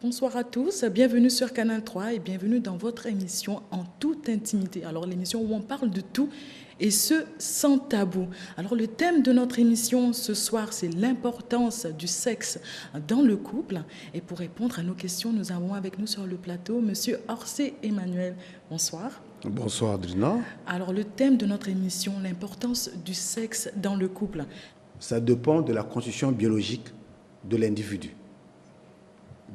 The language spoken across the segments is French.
Bonsoir à tous, bienvenue sur Canal 3 et bienvenue dans votre émission En toute intimité. Alors l'émission où on parle de tout et ce sans tabou. Alors le thème de notre émission ce soir c'est l'importance du sexe dans le couple. Et pour répondre à nos questions, nous avons avec nous sur le plateau Monsieur Orsay Emmanuel. Bonsoir. Bonsoir Adrina. Alors le thème de notre émission, l'importance du sexe dans le couple. Ça dépend de la constitution biologique de l'individu.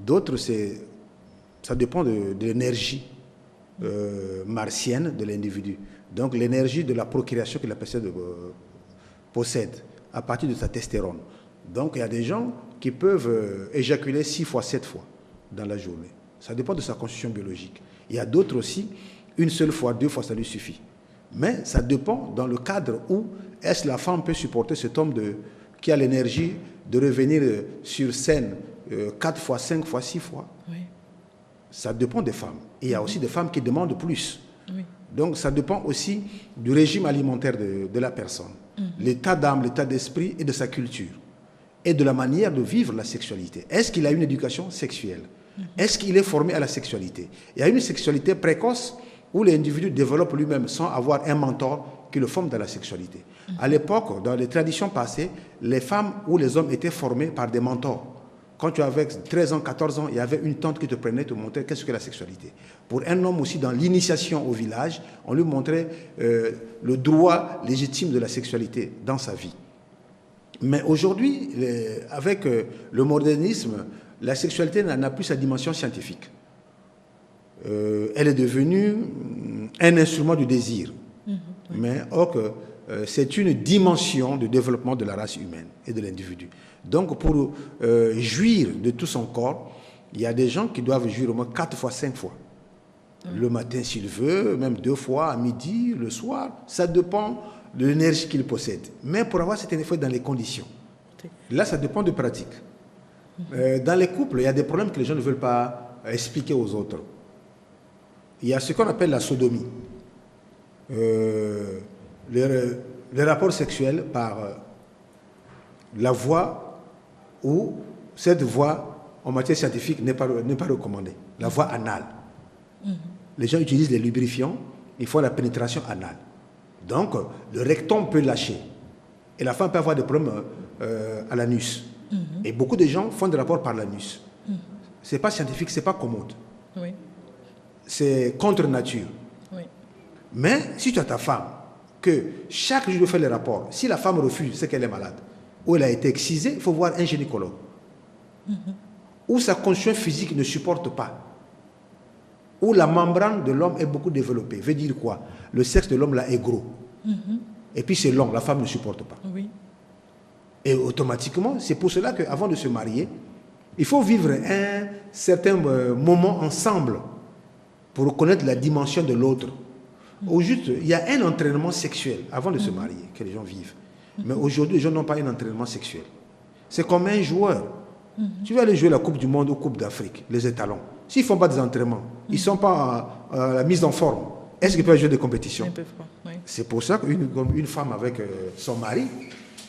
D'autres, ça dépend de l'énergie martienne de l'individu. Donc l'énergie de la procréation que la personne possède à partir de sa testostérone. Donc il y a des gens qui peuvent éjaculer 6 fois, 7 fois dans la journée. Ça dépend de sa constitution biologique. Il y a d'autres aussi, une seule fois, 2 fois, ça lui suffit. Mais ça dépend dans le cadre où est-ce la femme peut supporter cet homme qui a l'énergie de revenir sur scène 4 fois, 5 fois, 6 fois. Oui. Ça dépend des femmes. Et il y a aussi des femmes qui demandent plus. Oui. Donc ça dépend aussi du régime alimentaire de la personne. L'état d'âme, l'état d'esprit et de sa culture. Et de la manière de vivre la sexualité. Est-ce qu'il a une éducation sexuelle? Est-ce qu'il est formé à la sexualité? Il y a une sexualité précoce où l'individu développe lui-même sans avoir un mentor qui le forme dans la sexualité. À l'époque, dans les traditions passées, les femmes ou les hommes étaient formés par des mentors. Quand tu avais 13 ans, 14 ans, il y avait une tante qui te prenait, te montrait qu'est-ce que la sexualité. Pour un homme aussi, dans l'initiation au village, on lui montrait le droit légitime de la sexualité dans sa vie. Mais aujourd'hui, avec le modernisme, la sexualité n'a plus sa dimension scientifique. Elle est devenue un instrument du désir. Mais or que c'est une dimension de développement de la race humaine et de l'individu. Donc pour jouir de tout son corps, il y a des gens qui doivent jouir au moins 4 fois, 5 fois. Le matin s'il veut, même 2 fois, à midi, le soir. Ça dépend de l'énergie qu'il possède. Mais pour avoir cet effet dans les conditions. Là, ça dépend de pratique. Dans les couples, il y a des problèmes que les gens ne veulent pas expliquer aux autres. Il y a ce qu'on appelle la sodomie. Les rapports sexuels par la voie où cette voie en matière scientifique n'est pas recommandée, la voie anale. Les gens utilisent les lubrifiants, ils font la pénétration anale. Donc, le rectum peut lâcher et la femme peut avoir des problèmes à l'anus. Et beaucoup de gens font des rapports par l'anus. Ce n'est pas scientifique, ce n'est pas commode. Oui. C'est contre nature. Oui. Mais si tu as ta femme, que chaque jour de faire les rapports, si la femme refuse, c'est qu'elle est malade, ou elle a été excisée, il faut voir un gynécologue. Ou sa condition physique ne supporte pas. Ou la membrane de l'homme est beaucoup développée. Veut dire quoi? Le sexe de l'homme là est gros. Et puis c'est long, la femme ne supporte pas. Oui. Et automatiquement, c'est pour cela qu'avant de se marier, il faut vivre un certain moment ensemble pour connaître la dimension de l'autre. Au juste, il y a un entraînement sexuel avant de se marier que les gens vivent. Mais aujourd'hui, les gens n'ont pas un entraînement sexuel. C'est comme un joueur. Tu vas aller jouer la Coupe du Monde ou Coupe d'Afrique, les étalons. S'ils ne font pas des entraînements, ils ne sont pas à la mise en forme. Est-ce qu'ils peuvent jouer des compétitions? Ils peuvent pas, oui. C'est pour ça qu'une femme avec son mari,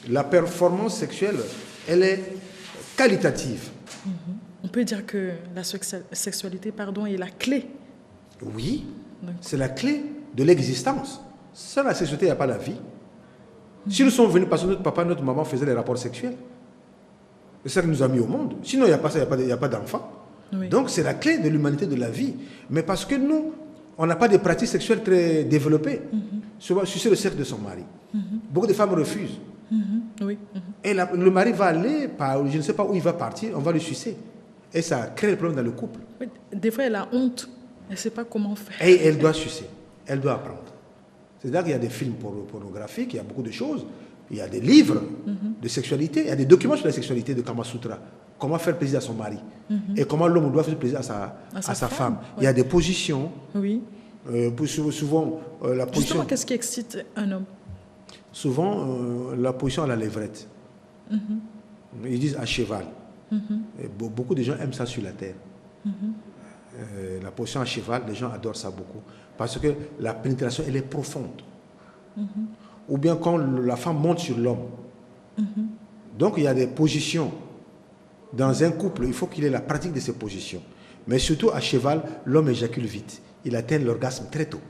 la performance sexuelle, elle est qualitative. On peut dire que la sexualité est la clé. Oui, c'est la clé de l'existence. Sans la sexualité, il n'y a pas la vie. Si nous sommes venus parce que notre papa, notre maman faisaient les rapports sexuels, c'est ça qui nous a mis au monde. Sinon, il n'y a pas ça, il n'y a pas d'enfant. Oui. Donc, c'est la clé de l'humanité, de la vie. Mais parce que nous, on n'a pas de pratiques sexuelles très développées. Souvent, sucer le sexe de son mari. Beaucoup de femmes refusent. Oui. Et le mari va aller, je ne sais pas où il va partir, on va le sucer. Et ça crée le problème dans le couple. Oui. Des fois, elle a honte. Elle ne sait pas comment faire. Et elle doit sucer. Elle doit apprendre. C'est-à-dire qu'il y a des films pornographiques, il y a beaucoup de choses. Il y a des livres de sexualité, il y a des documents sur la sexualité de Kama Sutra. Comment faire plaisir à son mari. Et comment l'homme doit faire plaisir à sa femme. Ouais. Il y a des positions. Oui. Souvent, la position... Justement, qu'est-ce qui excite un homme? Souvent, la position à la levrette. Ils disent à cheval. Et beaucoup de gens aiment ça sur la terre. La position à cheval, les gens adorent ça beaucoup. Parce que la pénétration, elle est profonde. Ou bien quand la femme monte sur l'homme. Donc il y a des positions Dans un couple, il faut qu'il ait la pratique de ces positions. Mais surtout à cheval, l'homme éjacule vite. Il atteint l'orgasme très tôt.